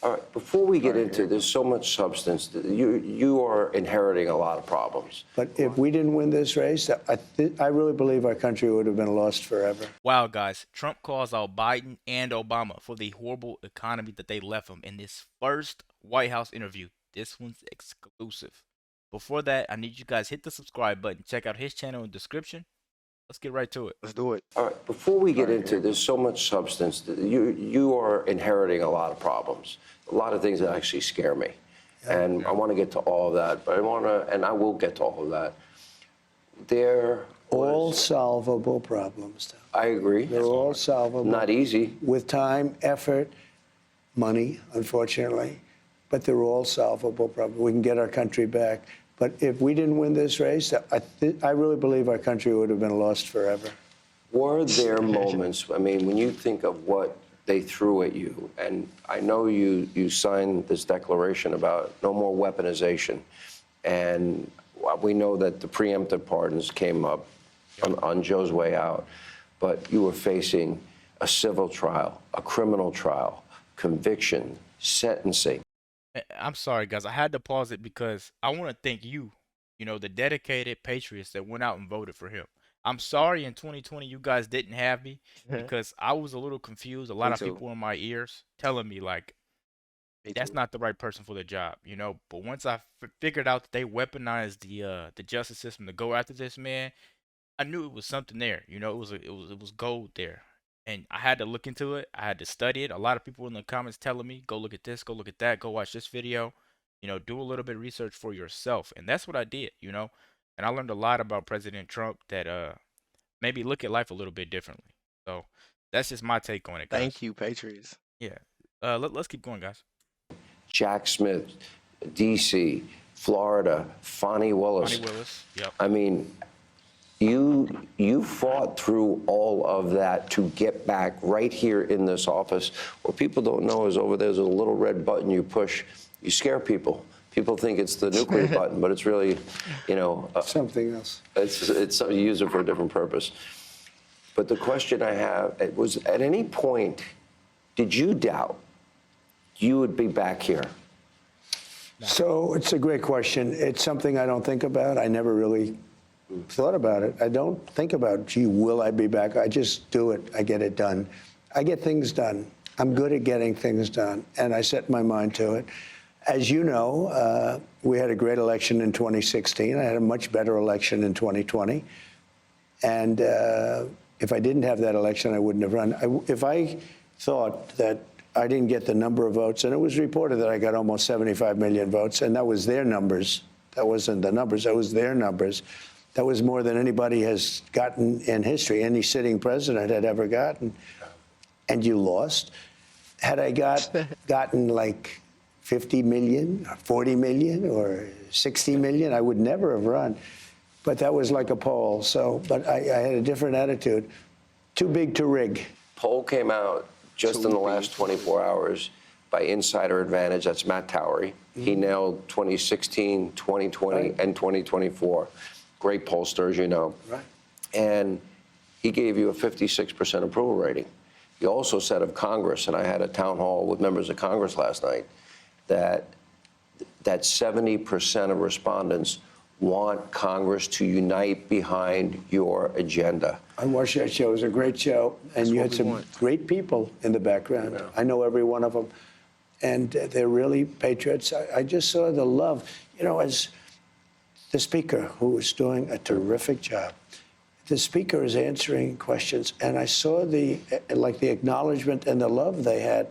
All right, before we get into, there's so much substance. You are inheriting a lot of problems. But if we didn't win this race, I really believe our country would have been lost forever. Wow, guys, Trump calls out Biden and Obama for the horrible economy that they left him in this first White House interview. This one's exclusive. Before that, I need you guys hit the subscribe button. Check out his channel in the description. Let's get right to it. Let's do it. All right, before we get into, there's so much substance. You are inheriting a lot of problems, a lot of things that actually scare me. And I want to get to all of that, but I will get to all of that. All solvable problems. I agree. They're all solvable. Not easy. With time, effort, money, unfortunately. But they're all solvable problems. We can get our country back. But if we didn't win this race, I really believe our country would have been lost forever. Were there moments, I mean, when you think of what they threw at you, and I know you signed this declaration about no more weaponization, and we know that the preemptive pardons came up on Joe's way out, but you were facing a civil trial, a criminal trial, conviction, sentencing. I'm sorry, guys. I had to pause it because I want to thank you, the dedicated patriots that went out and voted for him. I'm sorry in 2020 you guys didn't have me because I was a little confused. A lot of people in my ears telling me, like, that's not the right person for the job, But once I figured out that they weaponized the justice system to go after this man, I knew it was something there. It was gold there. And I had to look into it. I had to study it. A lot of people in the comments telling me, go look at this, go look at that, go watch this video. Do a little bit of research for yourself. And that's what I did, And I learned a lot about President Trump that maybe look at life a little bit differently. So that's just my take on it, guys. Thank you, Patriots. Yeah. Let's keep going, guys. Jack Smith, D.C., Florida, Fonnie Willis. Fonnie Willis, yep. I mean, you fought through all of that to get back right here in this office. What people don't know is over there's a little red button you push. You scare people. People think it's the nuclear button, but it's really, something else. It's something you use it for a different purpose. But the question I have was, at any point, did you doubt you would be back here? So it's a great question. It's something I don't think about. I never really thought about it. I don't think about, gee, will I be back? I just do it. I get it done. I get things done. I'm good at getting things done, and I set my mind to it. As you know, we had a great election in 2016. I had a much better election in 2020. And if I didn't have that election, I wouldn't have run. If I thought that I didn't get the number of votes, and it was reported that I got almost 75 million votes, and that was their numbers. That wasn't the numbers. That was their numbers. That was more than anybody has gotten in history, any sitting president had ever gotten. And you lost. Had I gotten like 50 million, or 40 million, or 60 million, I would never have run. But that was like a poll. So, but I had a different attitude. Too big to rig. Poll came out just in the last 24 hours by Insider Advantage. That's Matt Towery. He nailed 2016, 2020, and 2024. Great pollster, as you know. Right. And he gave you a 56% approval rating. He also said of Congress, and I had a town hall with members of Congress last night, that 70% of respondents want Congress to unite behind your agenda. I watched that show. It was a great show. And you had some great people in the background. Yeah. I know every one of them. And they're really patriots. I just saw the love. As the speaker, who is doing a terrific job, the speaker is answering questions. And I saw the acknowledgement and the love they had.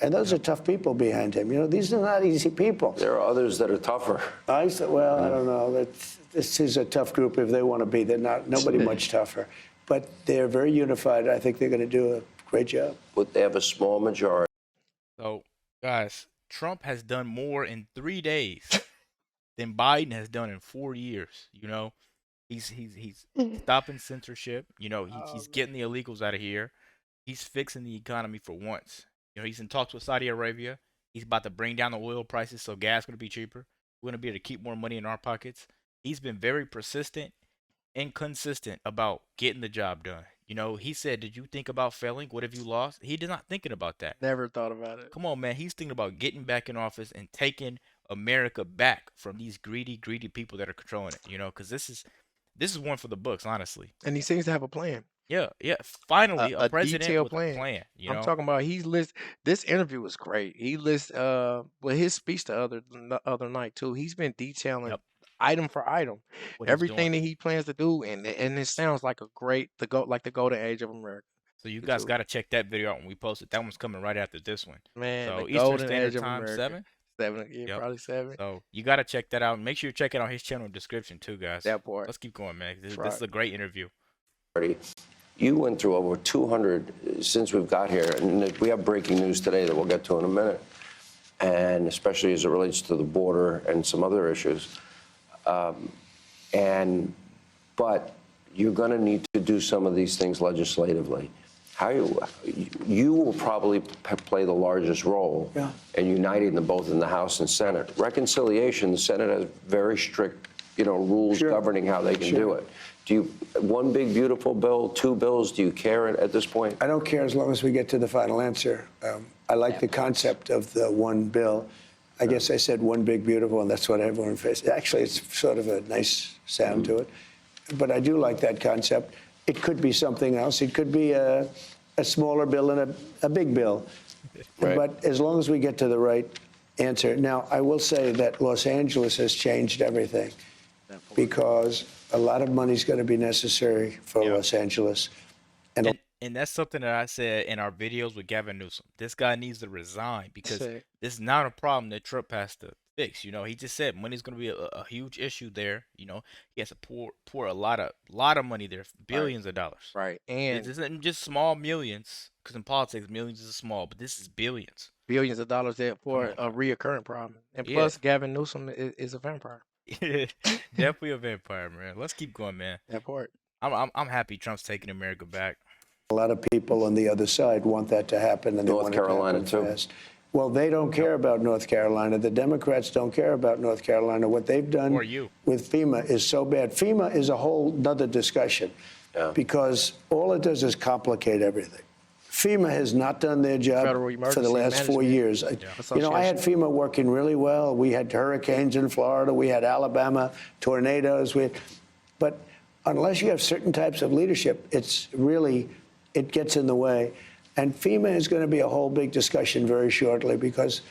And those are tough people behind him. These are not easy people. There are others that are tougher. I said, well, I don't know. This is a tough group if they want to be. They're not, nobody much tougher. But they're very unified. I think they're going to do a great job. But they have a small majority. So, guys, Trump has done more in 3 days than Biden has done in 4 years. He's stopping censorship. He's getting the illegals out of here. He's fixing the economy for once. He's in talks with Saudi Arabia. He's about to bring down the oil prices, so gas is going to be cheaper. We're going to be able to keep more money in our pockets. He's been very persistent and consistent about getting the job done. You know, he said, "Did you think about failing? What have you lost?" He did not thinking about that. Never thought about it. Come on, man. He's thinking about getting back in office and taking America back from these greedy people that are controlling it. You know, because this is one for the books, honestly. And he seems to have a plan. Yeah, yeah. Finally, a A president detailed with a plan. plan. You I'm know, talking about this interview was great. He lists well his speech the other night too. He's been detailing Yep. item for item What he's doing. everything that he plans to do, and it sounds like the golden age of America. So you The guys two. got to check that video out when we post it. That one's coming right after this one. Man, the So Eastern golden age Standard of Time, America. 7. 7, yeah, Yep. probably 7. So you got to check that out. Make sure you check it out his channel description too, guys. That part. Let's keep going, man. This Right. is a great interview. You went through over 200 since we've got here, and we have breaking news today that we'll get to in a minute, and especially as it relates to the border and some other issues. But you're going to need to do some of these things legislatively. How you will probably play the largest role in uniting them both in the House and Senate. Reconciliation, the Senate has very strict, rules governing how they can do it. Do you one big beautiful bill, two bills? Do you care at this point? I don't care as long as we get to the final answer. I like the concept of the one bill. I guess I said one big beautiful, and that's what everyone faces. Actually, it's sort of a nice sound to it. But I do like that concept. It could be something else. It could be a smaller bill and a big bill. Right. But as long as we get to the right answer. Now, I will say that Los Angeles has changed everything because a lot of money is going to be necessary for Los Angeles. And that's something that I said in our videos with Gavin Newsom. This guy needs to resign because Say. this is not a problem that Trump has to fix. You know, he just said money's going to be a huge issue there. You know, he has to pour a lot of money there, billions of dollars. Right. And This isn't just small millions, because in politics, millions is small, but this is billions. billions of dollars there for a reoccurring problem. And plus, Gavin Newsom is a vampire. Definitely a vampire, man. Let's keep going, man. That part. I'm happy Trump's taking America back. A lot of people on the other side want that to happen, and they North want it to Carolina, happen too. fast. Well, they don't care about North Carolina. The Democrats don't care about North Carolina. What they've done Or you. with FEMA is so bad. FEMA is a whole nother discussion because all it does is complicate everything. FEMA has not done their job Federal for the last Emergency 4 years. Management I had FEMA working really well. We had hurricanes in Florida. We had Alabama tornadoes. But unless you have certain types of leadership, it gets in the way. And FEMA is going to be a whole big discussion very shortly because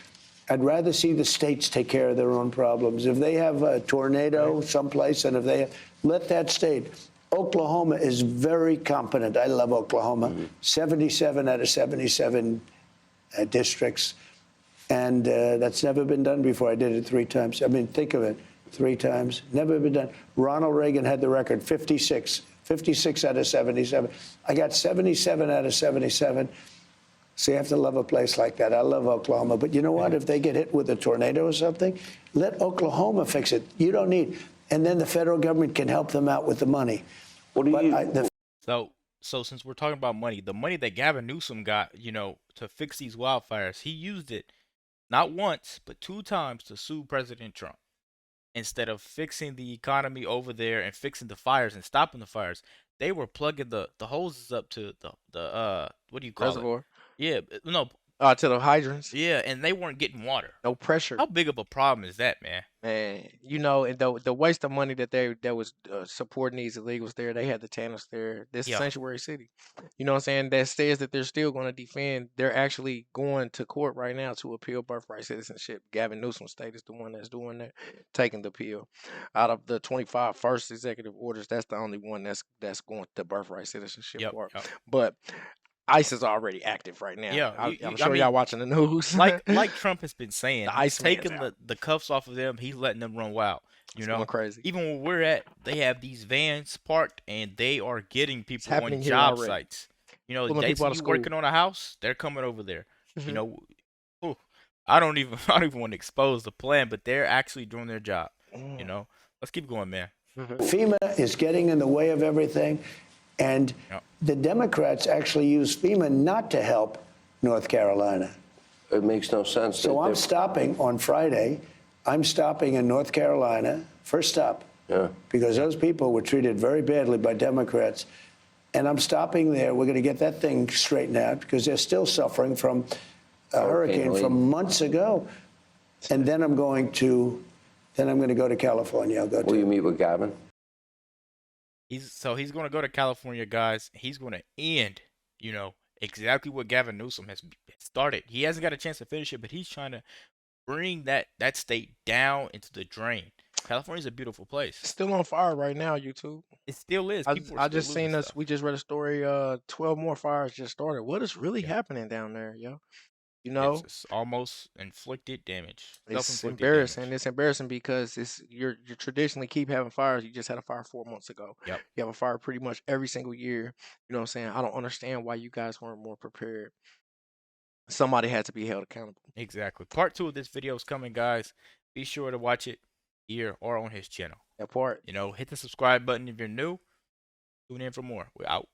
I'd rather see the states take care of their own problems. If they have a tornado someplace, and if they let that state. Oklahoma is very competent. I love Oklahoma. 77 out of 77 districts. And that's never been done before. I did it 3 times. I mean, think of it. 3 times. Never been done. Ronald Reagan had the record, 56 out of 77. I got 77 out of 77. So you have to love a place like that. I love Oklahoma. But you know what? If they get hit with a tornado or something, let Oklahoma fix it. You don't need. And then the federal government can help them out with the money. What do you? So since we're talking about money, the money that Gavin Newsom got, to fix these wildfires, he used it not once, but 2 times to sue President Trump. Instead of fixing the economy over there and fixing the fires and stopping the fires, they were plugging the hoses up to the what do you call Reservoir. it? Yeah, no, To the hydrants. yeah, and they weren't getting water. No pressure. How big of a problem is that, man? Man, and the waste of money that was supporting these illegals there, they had the TANFs there. This Yeah. sanctuary city, you know what I'm saying? That says that they're still going to defend. They're actually going to court right now to appeal birthright citizenship. Gavin Newsom state is the one that's doing that, taking the appeal. Out of the 25 first executive orders, that's the only one that's going to birthright citizenship part. Yep. But ICE is already active right now. Yeah, I'm sure y'all watching the news. like Trump has been saying, The he's Iceman's taking out. the cuffs off of them. He's letting them run wild. It's going crazy. Even where we're at, they have these vans parked, and they are getting people on happening here job already. sites. Pulling Dates people out of you school. working on a house, they're coming over there. Ooh, I don't even want to expose the plan, but they're actually doing their job. Let's keep going, man. FEMA is getting in the way of everything. And the Democrats actually use FEMA not to help North Carolina. It makes no sense. So I'm stopping on Friday. I'm stopping in North Carolina, first stop, because those people were treated very badly by Democrats. And I'm stopping there. We're going to get that thing straightened out because they're still suffering from a hurricane from months ago. And then I'm going to go to California. I'll go Will to. you meet with Gavin? He's going to go to California, guys. He's going to end, you know, exactly what Gavin Newsom has started. He hasn't got a chance to finish it, but he's trying to bring that state down into the drain. California's a beautiful place. It's still on fire right now, YouTube. It still is. People are I still just losing seen stuff. we just read a story, 12 more fires just started. What is really happening down there, yo? You know? It's almost inflicted damage. It's Self-inflicted embarrassing. damage. It's embarrassing because you traditionally keep having fires. You just had a fire 4 months ago. Yep. You have a fire pretty much every single year. You know what I'm saying? I don't understand why you guys weren't more prepared. Somebody had to be held accountable. Exactly. Part 2 of this video is coming, guys. Be sure to watch it here or on his channel. That part. You know, hit the subscribe button if you're new. Tune in for more. We're out.